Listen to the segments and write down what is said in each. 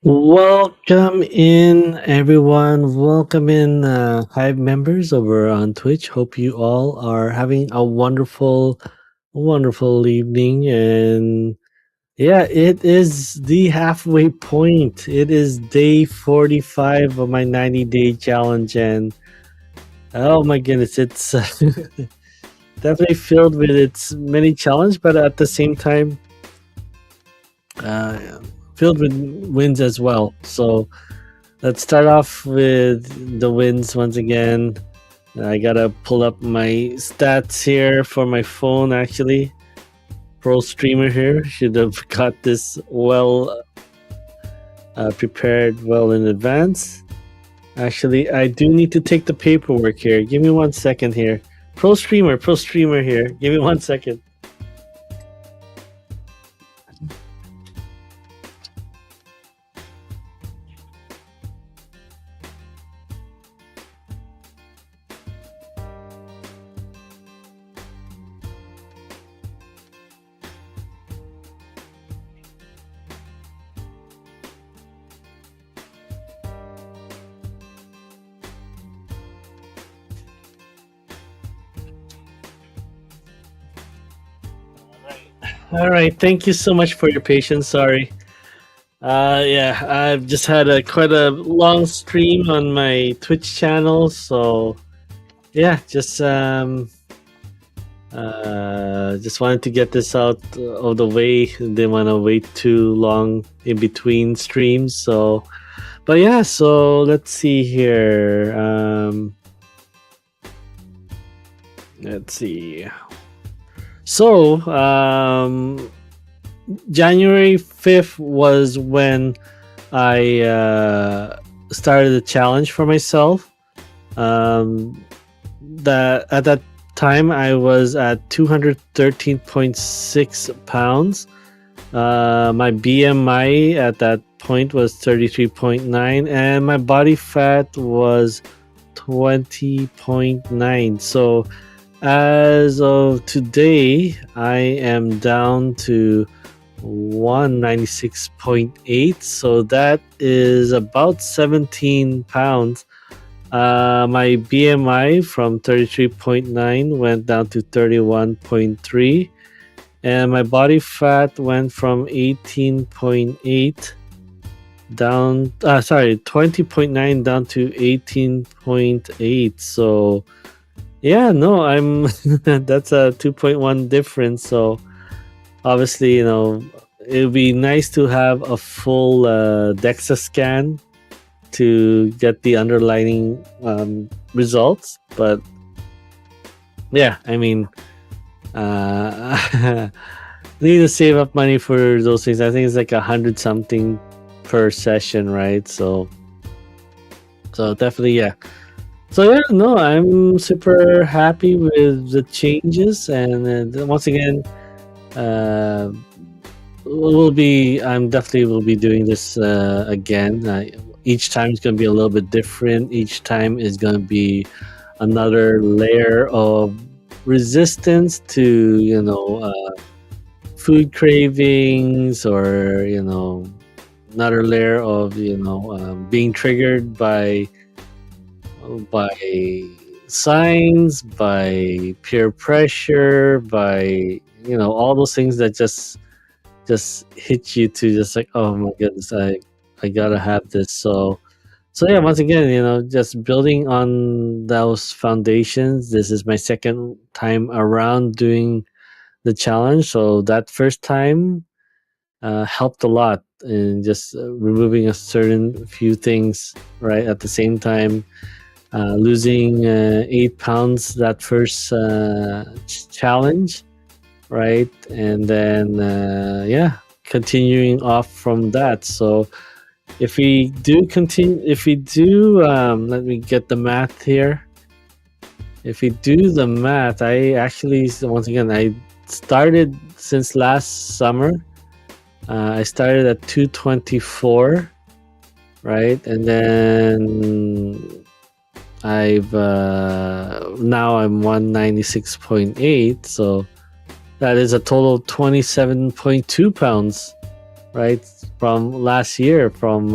Welcome in, everyone. Welcome in, Hive members over on Twitch. Hope you all are having a wonderful evening. And yeah, it is the halfway point. It is day 45 of my 90-day challenge. And oh my goodness, it's definitely filled with its many challenges, but at the same time, uh, filled with wins as well. So, let's start off with the wins once again. I gotta pull up my stats here for my phone actually. Pro streamer here should have got this well prepared well in advance. Actually, I do need to take the paperwork here. Give me 1 second here. Pro streamer here. Give me 1 second. All right, thank you so much for your patience. Sorry. Yeah, I've just had a quite a long stream on my Twitch channel, so yeah, just wanted to get this out of the way. Didn't want to wait too long in between streams. So, but yeah, so let's see here. Let's see. So, January 5th was when I started a challenge for myself. That at that time I was at 213.6 pounds. My BMI at that point was 33.9, and my body fat was 20.9. So as of today, I am down to 196.8. So that is about 17 pounds. My BMI from 33.9 went down to 31.3, and my body fat went from 18.8 down 20.9 down to 18.8. So yeah, no, I'm that's a 2.1 difference. So obviously, it would be nice to have a full DEXA scan to get the underlying results. But yeah, I mean, need to save up money for those things. I think it's like 100 something per session, right? So definitely, yeah. So yeah, no, I'm super happy with the changes, and once again, uh, I'm definitely will be doing this again. Each time is going to be a little bit different. Each time is going to be another layer of resistance to food cravings, or another layer of being triggered by signs, by peer pressure, by all those things that just hit you to just like, oh my goodness, I gotta have this. So yeah, once again, just building on those foundations. This is my second time around doing the challenge. So that first time helped a lot in just removing a certain few things right at the same time. Losing 8 pounds that first challenge, right? And then yeah, continuing off from that. So if we do let me get the math here. If we do the math, I actually, once again, I started since last summer. I started at 224, right? And then I've now I'm 196.8, so that is a total of 27.2 pounds right? From last year, from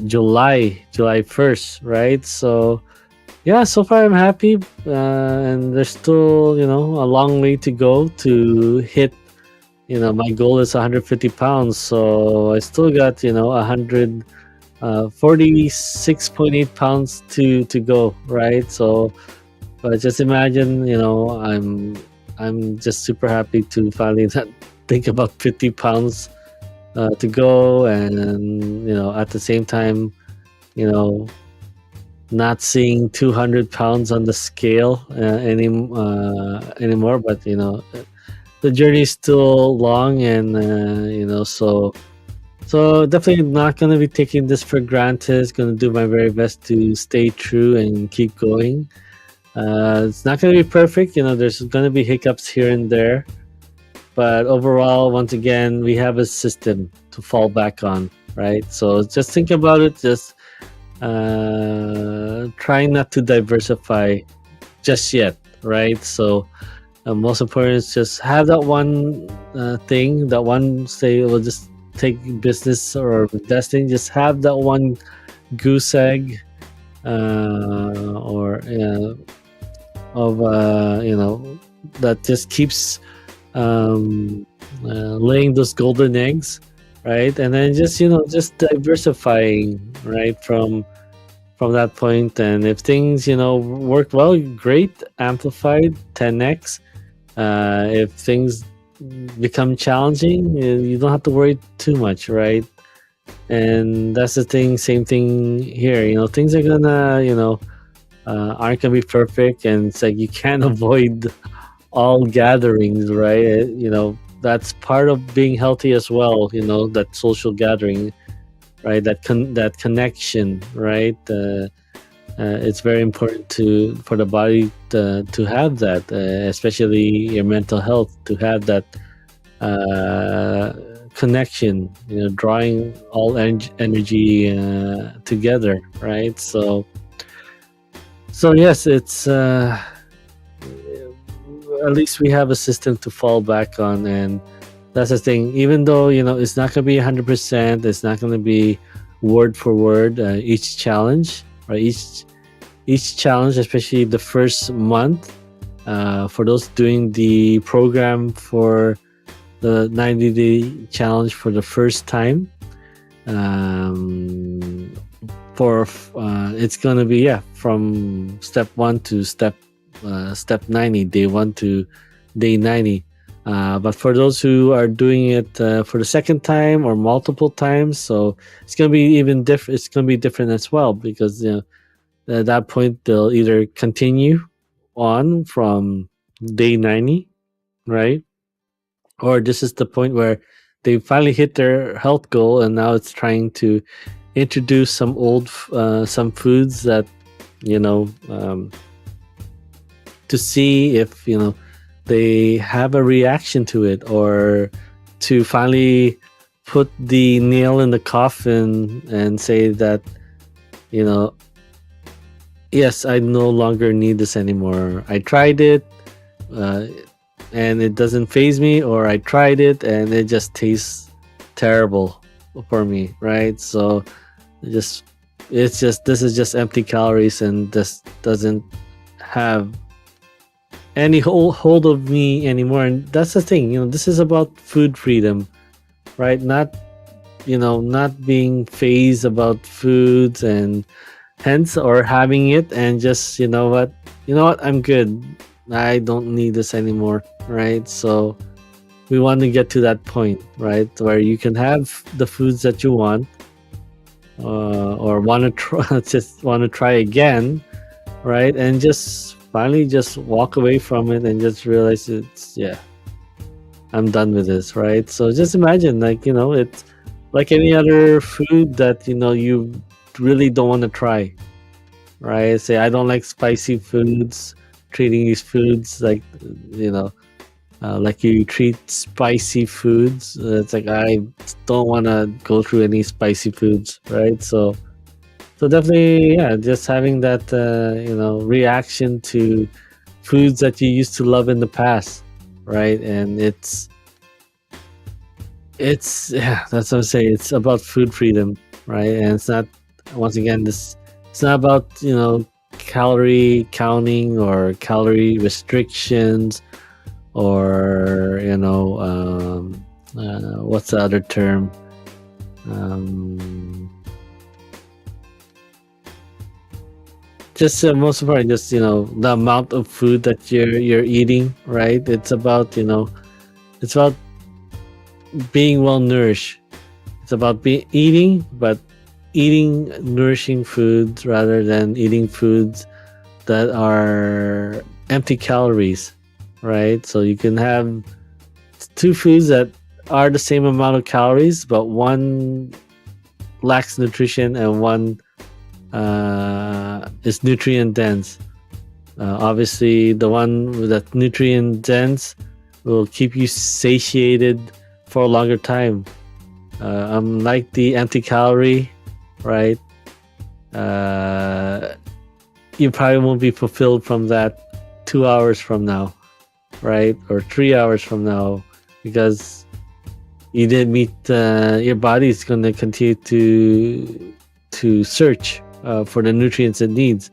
July 1st, right? So yeah, so far I'm happy, and there's still a long way to go to hit. My goal is 150 pounds, so I still got 46.8 pounds to go, right? So, but just imagine, I'm just super happy to finally not think about 50 pounds to go, and at the same time, you know not seeing 200 pounds on the scale anymore. But the journey is still long, and so definitely not going to be taking this for granted. Going to do my very best to stay true and keep going. It's not going to be perfect. There's going to be hiccups here and there, but overall, once again, we have a system to fall back on, right? So just think about it. Just try not to diversify just yet, right? So most important is just have that one thing, that one, say, we'll just take business or investing, just have that one goose egg, or of that just keeps laying those golden eggs, right? And then just diversifying, right, from that point. And if things work well, great, amplified 10x. If things become challenging, you don't have to worry too much, right? And that's the thing, same thing here. Things are gonna aren't gonna be perfect, and it's like you can't avoid all gatherings, right? That's part of being healthy as well. That social gathering, right? That connection, right? It's very important for the body to have that, especially your mental health, to have that connection. Drawing all energy together, right? So yes, it's at least we have a system to fall back on, and that's the thing. Even though it's not going to be 100%, it's not going to be word for word each challenge, right? Each challenge, especially the first month, for those doing the program for the 90-day challenge for the first time, for it's going to be from step 1 to step 90, day 1 to day 90. But for those who are doing it for the second time or multiple times, so it's going to be even different. It's going to be different as well, because at that point they'll either continue on from day 90, right? Or this is the point where they finally hit their health goal, and now it's trying to introduce some foods that to see if they have a reaction to it, or to finally put the nail in the coffin and say that yes, I no longer need this anymore. I tried it and it doesn't faze me, or I tried it and it just tastes terrible for me, right? So this is just empty calories, and this doesn't have any hold of me anymore. And that's the thing, this is about food freedom, right? Not being phased about foods, and hence, or having it and just what I'm good, I don't need this anymore, right? So we want to get to that point, right, where you can have the foods that you want, or want to try just want to try again, right? And just finally just walk away from it and just realize I'm done with this, right? So just imagine, it's like any other food that you really don't want to try, right? Say, I don't like spicy foods. Treating these foods like like you treat spicy foods, it's like I don't want to go through any spicy foods, right? So definitely, just having that reaction to foods that you used to love in the past, right? And it's It's yeah, that's what I'm saying. It's about food freedom, right? And it's not once again this. It's not about calorie counting or calorie restrictions or what's the other term? Um, just most important, just the amount of food that you're eating, right? It's about being well nourished. It's about eating, but eating nourishing foods rather than eating foods that are empty calories, right? So you can have two foods that are the same amount of calories, but one lacks nutrition and one is nutrient dense. Obviously, the one that's nutrient dense will keep you satiated for a longer time. Unlike the empty calorie, right? You probably won't be fulfilled from that 2 hours from now, right? Or 3 hours from now, because you didn't meet. Your body is going to continue to search for the nutrients it needs,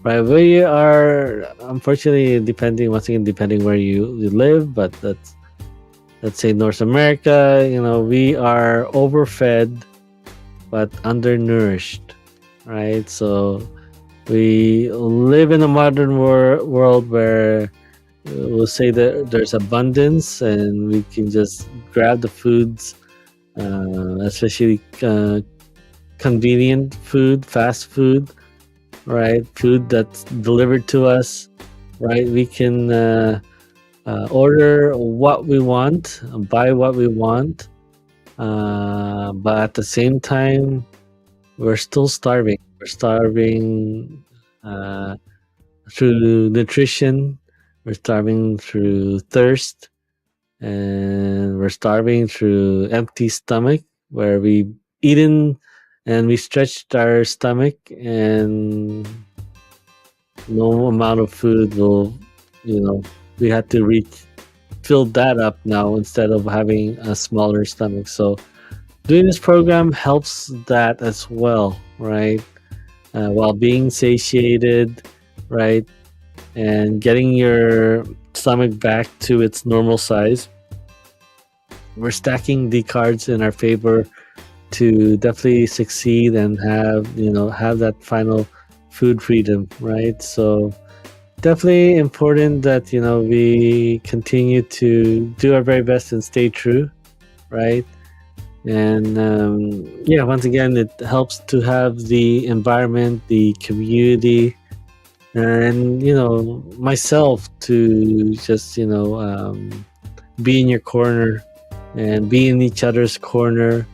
right? We are unfortunately depending once again depending where you live, but let's say North America, we are overfed but undernourished, right? So we live in a modern world where we'll say that there's abundance and we can just grab the foods, especially convenient food, fast food, right? Food that's delivered to us, right? We can order what we want, buy what we want, but at the same time, we're still starving. We're starving through nutrition, we're starving through thirst, and we're starving through empty stomach, where we eaten and we stretched our stomach, and no amount of food will, we had to reach fill that up now instead of having a smaller stomach. So doing this program helps that as well, right? While being satiated, right? And getting your stomach back to its normal size. We're stacking the cards in our favor to definitely succeed and have that final food freedom, right? So definitely important that we continue to do our very best and stay true, right? And yeah, once again, it helps to have the environment, the community, and myself to just be in your corner and be in each other's corner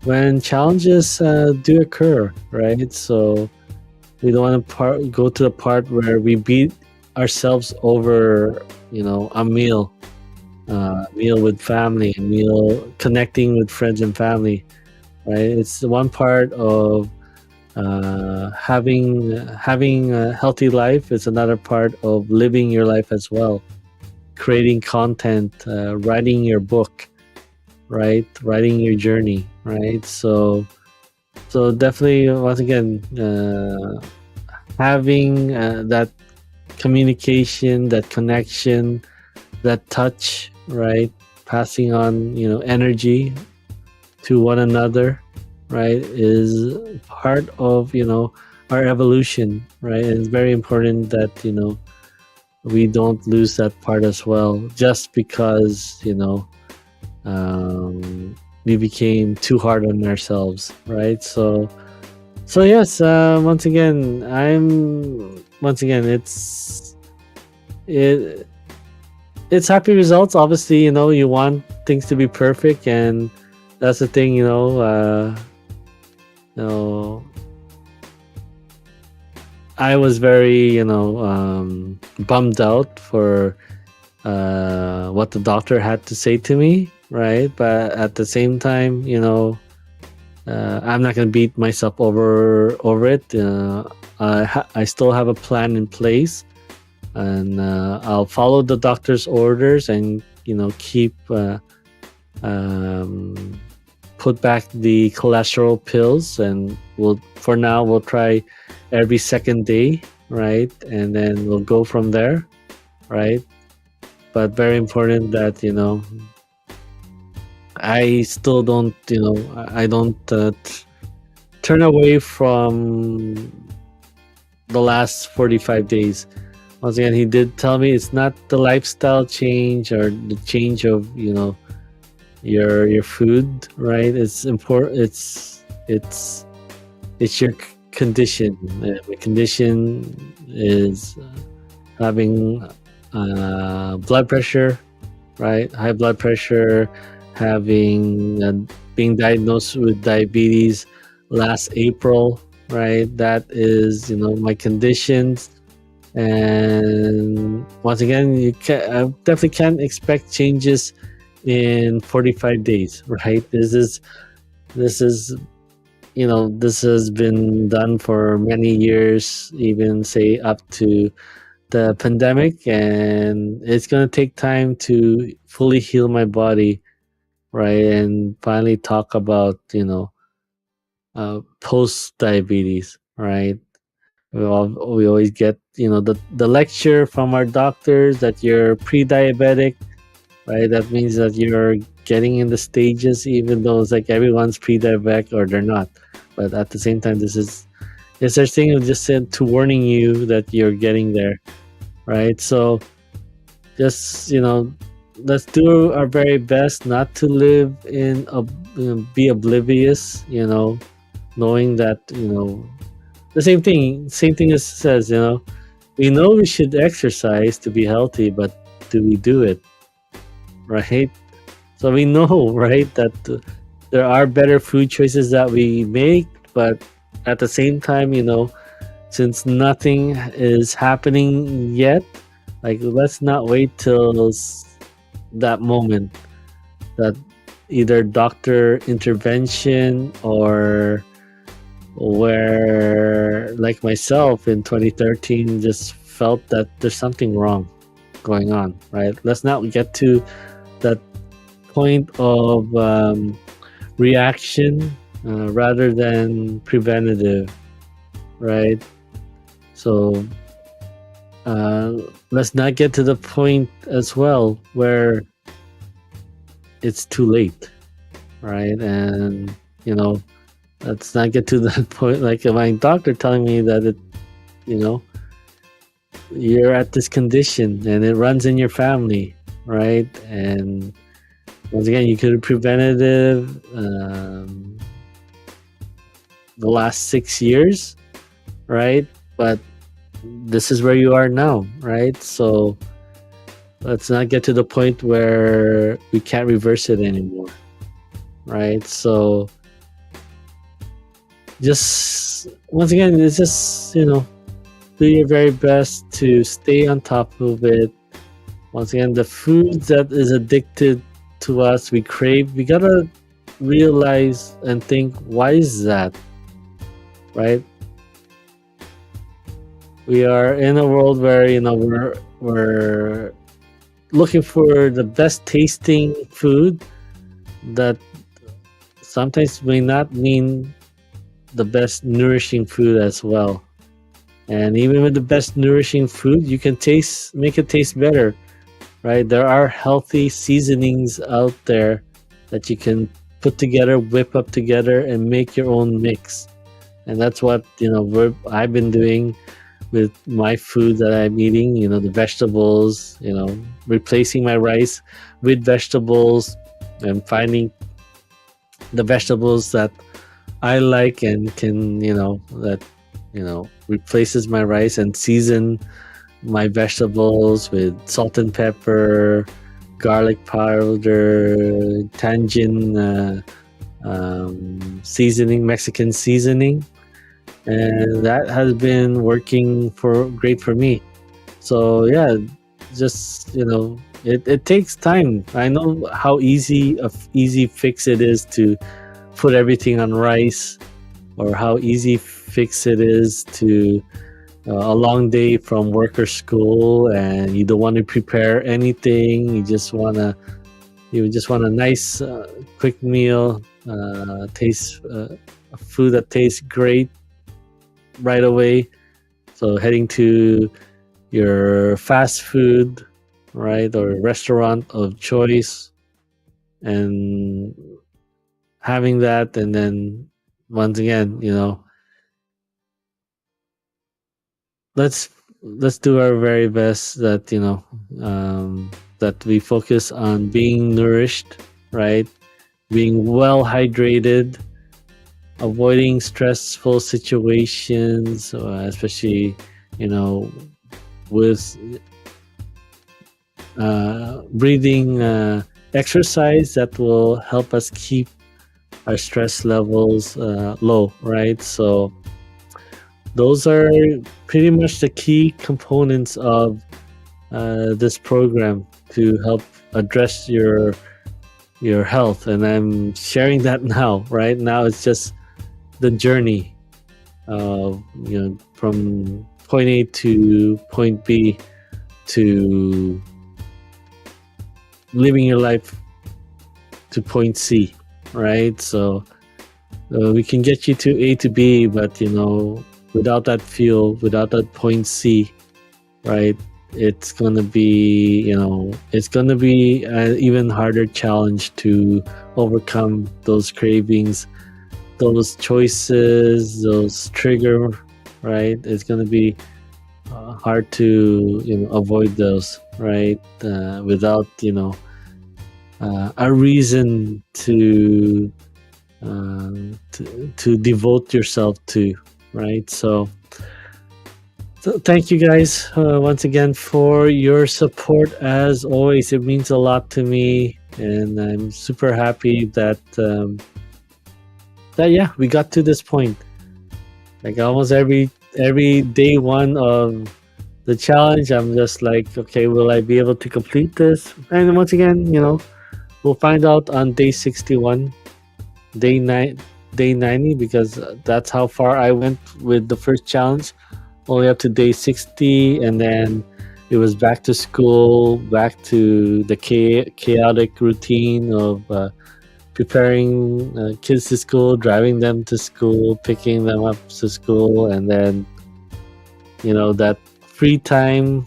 when challenges do occur, right? So we don't want to go to the part where we beat ourselves over a meal, meal with family, a meal connecting with friends and family, right? It's one part of having a healthy life. It's another part of living your life as well, creating content, writing your book, right? Writing your journey, right? So definitely, once again, having that communication, that connection, that touch, right? Passing on, energy to one another, right? Is part of, our evolution, right? And it's very important that, we don't lose that part as well, just because, we became too hard on ourselves, right? So yes, once again, it it's happy results. Obviously, you want things to be perfect, and that's the thing. You know, I was very bummed out for what the doctor had to say to me, right? But at the same time, I'm not gonna beat myself over it. I still have a plan in place, and I'll follow the doctor's orders and keep um, put back the cholesterol pills, and we'll try every second day, right? And then we'll go from there, right? But very important that I still don't, I don't turn away from the last 45 days. Once again, he did tell me it's not the lifestyle change or the change of your food, right? It's important. It's your condition. The condition is having blood pressure, right? High blood pressure, having being diagnosed with diabetes last April, right? That is, my conditions. And once again, I definitely can't expect changes in 45 days, right? This is this has been done for many years, even say up to the pandemic, and it's going to take time to fully heal my body, right? And finally talk about post diabetes, right? We always get the lecture from our doctors that you're pre-diabetic, right? That means that you're getting in the stages, even though it's like everyone's pre-diabetic or they're not. But at the same time, it's their thing of just to warning you that you're getting there, right? So just let's do our very best not to live in be oblivious, knowing that the same thing as says, we know we should exercise to be healthy, but do we do it, right? So we know, right, that there are better food choices that we make, but at the same time, since nothing is happening yet, like let's not wait till that moment that either doctor intervention or where, like myself in 2013, just felt that there's something wrong going on, right? Let's not get to that point of reaction rather than preventative, right? So let's not get to the point as well where it's too late, right? And let's not get to that point like my doctor telling me that you're at this condition and it runs in your family, right? And once again, you could have preventative the last 6 years, right? But this is where you are now, right? So let's not get to the point where we can't reverse it anymore, right? So just once again, it's just do your very best to stay on top of it. Once again, the food that is addicted to us, we crave, we gotta realize and think, why is that, right? We are in a world where we're looking for the best tasting food that sometimes may not mean the best nourishing food as well. And even with the best nourishing food, you can make it taste better, right? There are healthy seasonings out there that you can put together, whip up together, and make your own mix. And that's what I've been doing with my food that I'm eating. The vegetables, replacing my rice with vegetables, and finding the vegetables that I like and can that replaces my rice, and season my vegetables with salt and pepper, garlic powder, tangerine seasoning, Mexican seasoning, and that has been working great for me. So yeah, just it takes time. I know how easy fix it is to put everything on rice, or how easy fix it is to a long day from work or school, and you don't want to prepare anything. You just want to You just want a nice, quick meal, taste food that tastes great right away. So heading to your fast food, right, or restaurant of choice, and having that, and then once again, let's do our very best that that we focus on being nourished, right, being well hydrated, avoiding stressful situations, especially you know with breathing exercise that will help us keep our stress levels low, right? So those are pretty much the key components of this program to help address your health. And I'm sharing that now. Right now, it's just the journey of from point A to point B to living your life to point C, right? So we can get you to A to B, but without that fuel, without that point C, right? It's gonna be an even harder challenge to overcome those cravings, those choices, those trigger, right? It's gonna be hard to avoid those, right? Without a reason to devote yourself to, right? So thank you guys once again for your support. As always, it means a lot to me, and I'm super happy that yeah, we got to this point. Like almost every day one of the challenge, I'm just like, okay, will I be able to complete this? And once again, we'll find out on day 61, day 90, because that's how far I went with the first challenge, only up to day 60, and then it was back to school, back to the chaotic routine of preparing kids to school, driving them to school, picking them up to school, and then that free time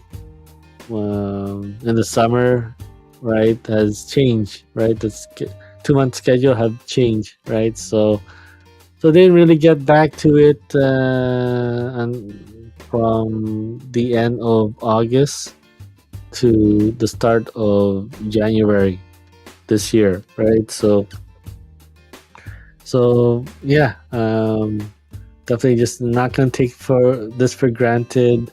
in the summer, right, has changed, right? The 2-month schedule have changed, right? So didn't really get back to it from the end of August to the start of January this year, right? So yeah, definitely just not gonna take this for granted.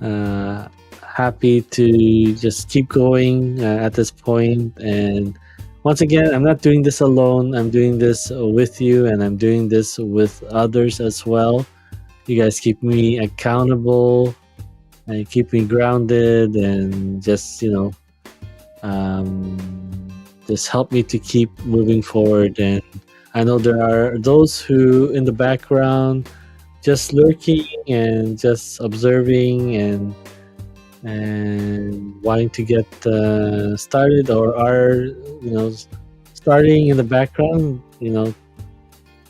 Happy to just keep going at this point. And once again, I'm not doing this alone. I'm doing this with you, and I'm doing this with others as well. You guys keep me accountable and keep me grounded, and just just help me to keep moving forward. And I know there are those who in the background just lurking and just observing and wanting to get started, or are starting in the background.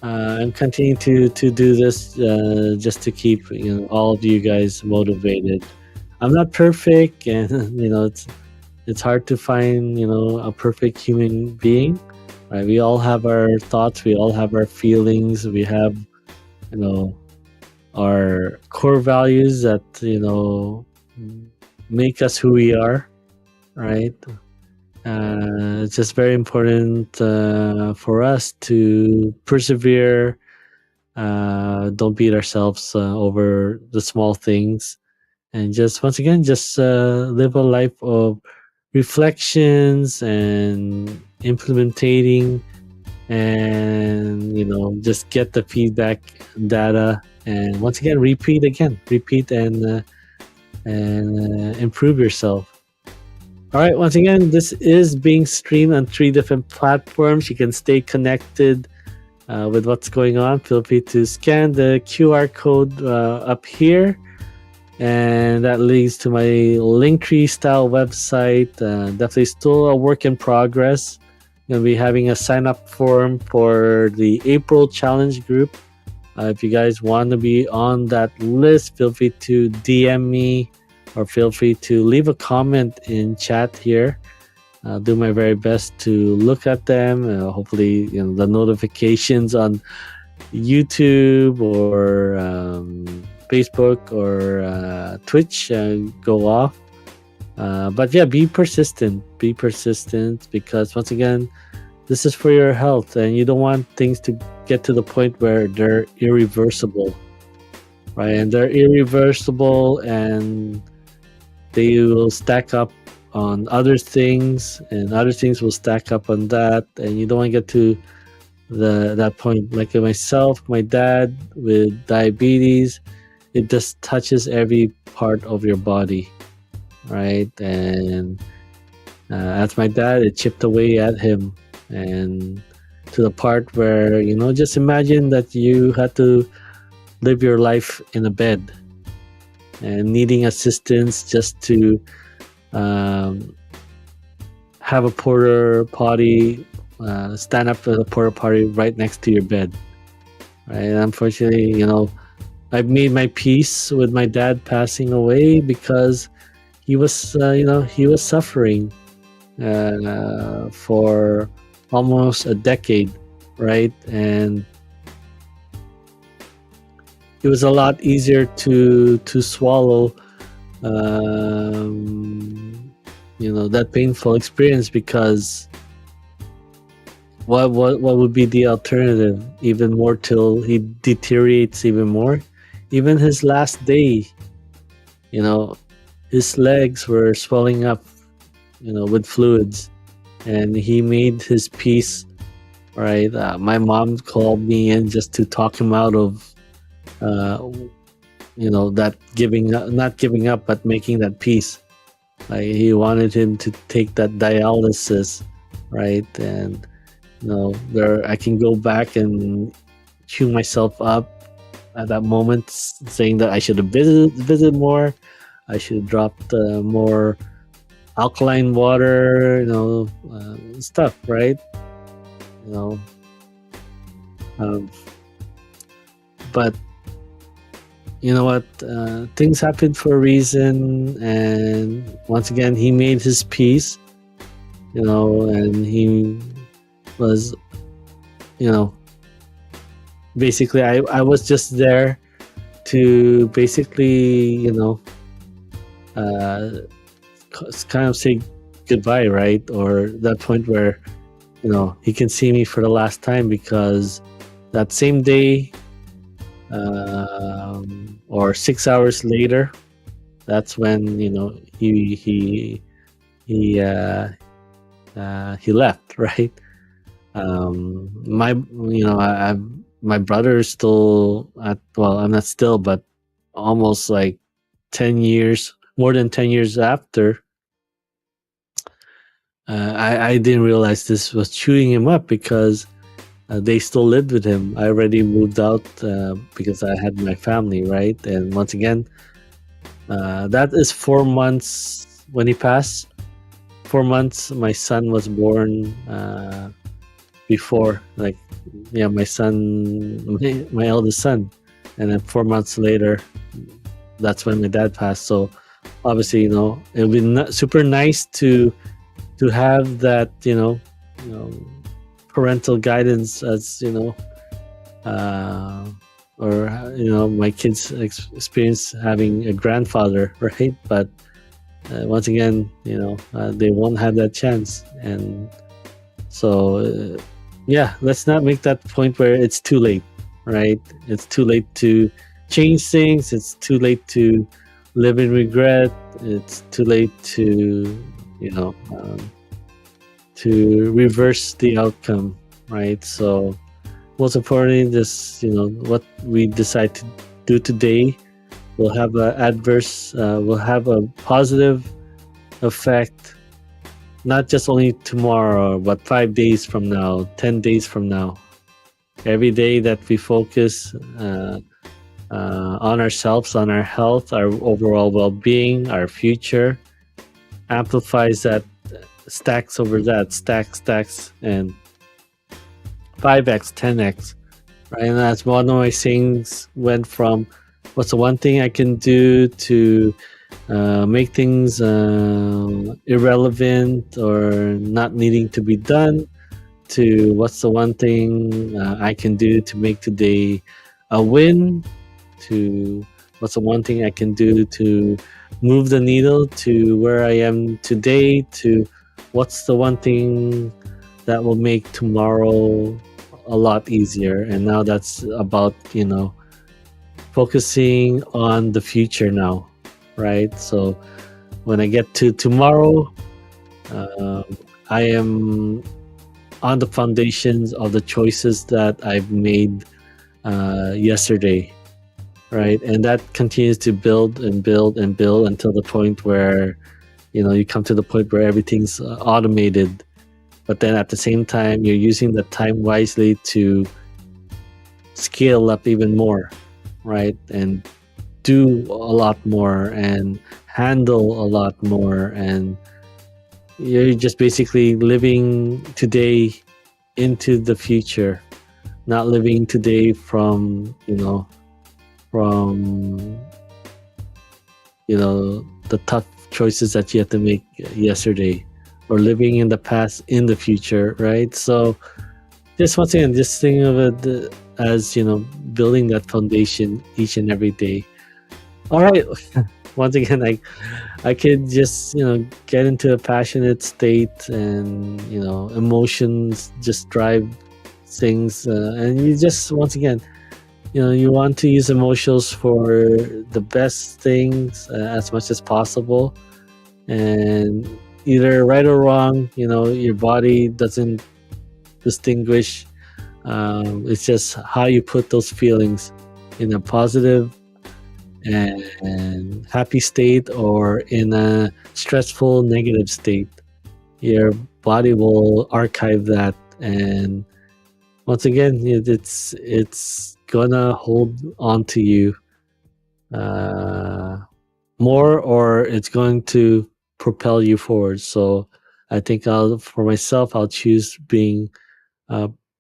I'm continuing to do this just to keep all of you guys motivated. I'm not perfect, and it's hard to find a perfect human being, right? We all have our thoughts, we all have our feelings, we have our core values that make us who we are, right? It's just very important for us to persevere. Don't beat ourselves over the small things, and just once again, just live a life of reflections and implementing, and just get the feedback data, and once again repeat and improve yourself. All right, once again, this is being streamed on 3 different platforms. You can stay connected with what's going on. Feel free to scan the QR code up here, And that leads to my Linktree style website. Definitely still a work in progress. Gonna be having a sign up form for the April challenge group. If you guys want to be on that list, feel free to DM me or feel free to leave a comment in chat here. I'll do my very best to look at them. Hopefully, the notifications on YouTube or Facebook or Twitch go off. But yeah, be persistent. Be persistent because once again, this is for your health, and you don't want things to get to the point where they're irreversible, right? And they're irreversible, and they will stack up on other things, and other things will stack up on that, and you don't want to get to that point. Like myself, my dad with diabetes, it just touches every part of your body, right? And as my dad, it chipped away at him, and to the part where just imagine that you had to live your life in a bed and needing assistance just to have a porta potty, stand up for the porta potty right next to your bed, right? And unfortunately, I've made my peace with my dad passing away because he was, he was suffering for almost a decade, right? And it was a lot easier to swallow, that painful experience because what would be the alternative? Even more till he deteriorates even more. Even his last day, his legs were swelling up, with fluids, and he made his peace. Right, my mom called me in just to talk him out of, that not giving up, but making that peace. Like he wanted him to take that dialysis, right? And there I can go back and chew myself up at that moment, saying that I should have visited more. I should have dropped more alkaline water, stuff, right? But you know what? Things happen for a reason, and once again, he made his peace. And he was, basically, I was just there to basically, kind of say goodbye, right? Or that point where, he can see me for the last time, because that same day, or 6 hours later, that's when he left, right? My brother is still I'm not still, but almost like 10 years, more than 10 years after. I didn't realize this was chewing him up because they still lived with him. I already moved out because I had my family, right? And once again, that is 4 months when he passed. 4 months, my son was born before, like, my son, my eldest son. And then 4 months later, that's when my dad passed. So obviously, it would be super nice to have that, parental guidance as or my kids experience having a grandfather, right? But once again, they won't have that chance. And so let's not make that point where it's too late, right? It's too late to change things. It's too late to live in regret. It's too late to to reverse the outcome, right? So most importantly, this what we decide to do today will have will have a positive effect, not just only tomorrow, but 5 days from now, 10 days from now. Every day that we focus on ourselves, on our health, our overall well-being, our future, amplifies that, stacks over that, stacks, and 5x, 10x, right? And that's one of my things went from what's the one thing I can do to make things irrelevant or not needing to be done, to what's the one thing I can do to make today a win, to what's the one thing I can do to move the needle to where I am today, to what's the one thing that will make tomorrow a lot easier. And now that's about, focusing on the future now, right? So when I get to tomorrow, um, I am on the foundations of the choices that I've made yesterday, right? And that continues to build and build and build until the point where you come to the point where everything's automated. But then at the same time, you're using the time wisely to scale up even more, right? And do a lot more and handle a lot more. And you're just basically living today into the future, not living today from from the tough choices that you had to make yesterday, or living in the past in the future, right? So just once again, just think of it as building that foundation each and every day. All right. Once again, I could just get into a passionate state, and emotions just drive things, and you just once again you want to use emotions for the best things as much as possible. And either right or wrong, your body doesn't distinguish. It's just how you put those feelings in a positive and happy state, or in a stressful negative state. Your body will archive that, and once again, it's gonna hold on to you more, or it's going to propel you forward. So I think for myself, I'll choose being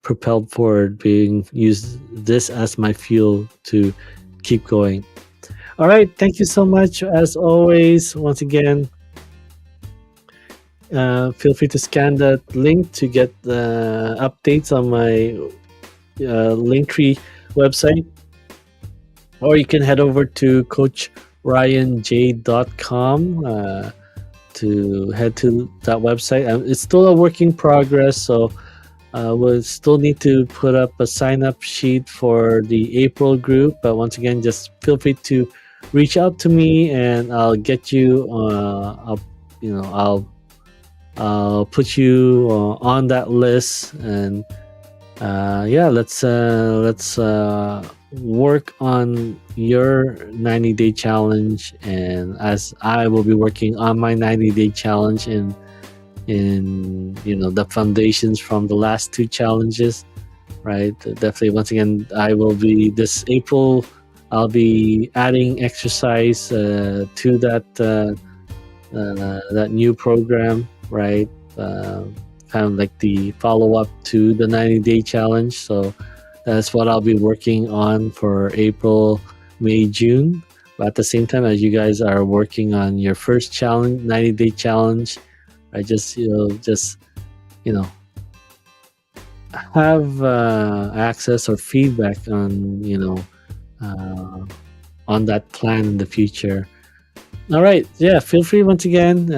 propelled forward, being use this as my fuel to keep going. All right, thank you so much as always. Once again, feel free to scan that link to get updates on my Linktree website, or you can head over to coachryanj.com to head to that website. It's still a work in progress, so we'll still need to put up a sign-up sheet for the April group. But once again, just feel free to reach out to me, and I'll get you. I'll put you on that list, and let's work on your 90-day challenge, and as I will be working on my 90-day challenge in the foundations from the last two challenges, right? Definitely, once again, I will be this April, I'll be adding exercise to that new program, right? Kind of like the follow-up to the 90-day challenge. So that's what I'll be working on for April, May, June. But at the same time, as you guys are working on your first challenge, 90-day challenge, I just have access or feedback on that plan in the future. All right, feel free once again.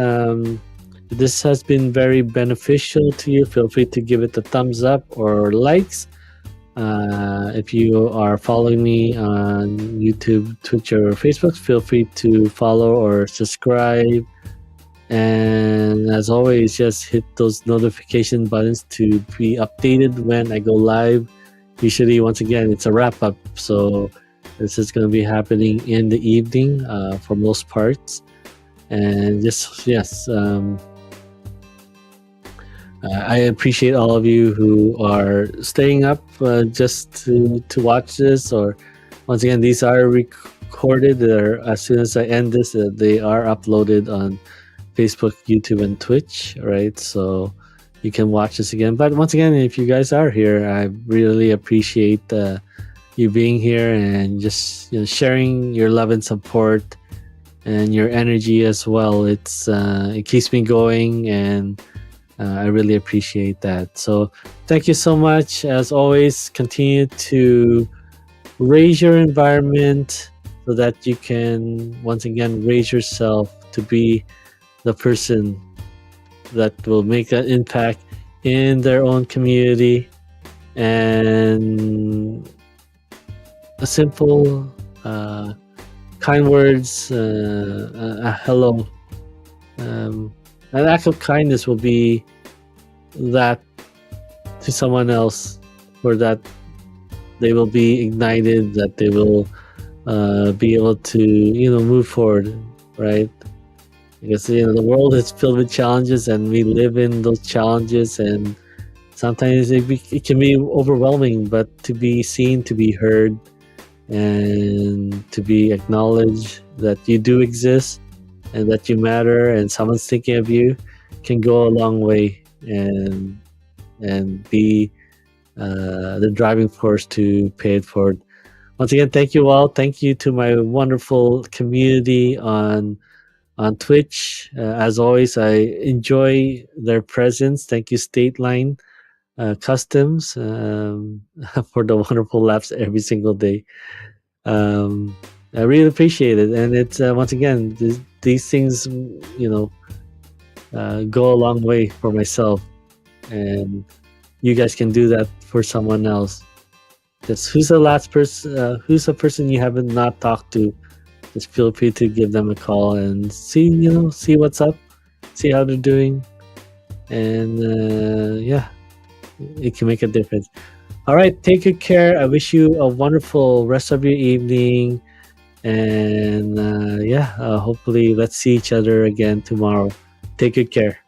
If this has been very beneficial to you, feel free to give it a thumbs up or likes. If you are following me on YouTube, Twitch, or Facebook, feel free to follow or subscribe. And as always, just hit those notification buttons to be updated when I go live. Usually, once again, it's a wrap up, so this is going to be happening in the evening for most parts. And I appreciate all of you who are staying up just to watch this, or Once again, these are recorded. They're, as soon as I end this, they are uploaded on Facebook, YouTube, and Twitch. Right, so you can watch this again. But once again, if you guys are here, I really appreciate you being here and just sharing your love and support and your energy as well. It keeps me going, and I really appreciate that. So thank you so much. As always, continue to raise your environment so that you can once again raise yourself to be the person that will make an impact in their own community. And a simple kind words, a hello, an act of kindness will be that to someone else, or that they will be ignited, that they will be able to move forward, right? Because the world is filled with challenges, and we live in those challenges, and sometimes it can be overwhelming. But to be seen, to be heard, and to be acknowledged that you do exist and that you matter and someone's thinking of you can go a long way, and be the driving force to pay it forward. Once again, thank you all. Thank you to my wonderful community on Twitch. As always, I enjoy their presence. Thank you, State Line Customs, for the wonderful laughs every single day. I really appreciate it, and it's once again these things, go a long way for myself, and you guys can do that for someone else. Just who's the last person? Who's the person you haven't not talked to? Just feel free to give them a call and see what's up, see how they're doing, and yeah, it can make a difference. All right, take good care. I wish you a wonderful rest of your evening, and hopefully let's see each other again tomorrow. Take good care.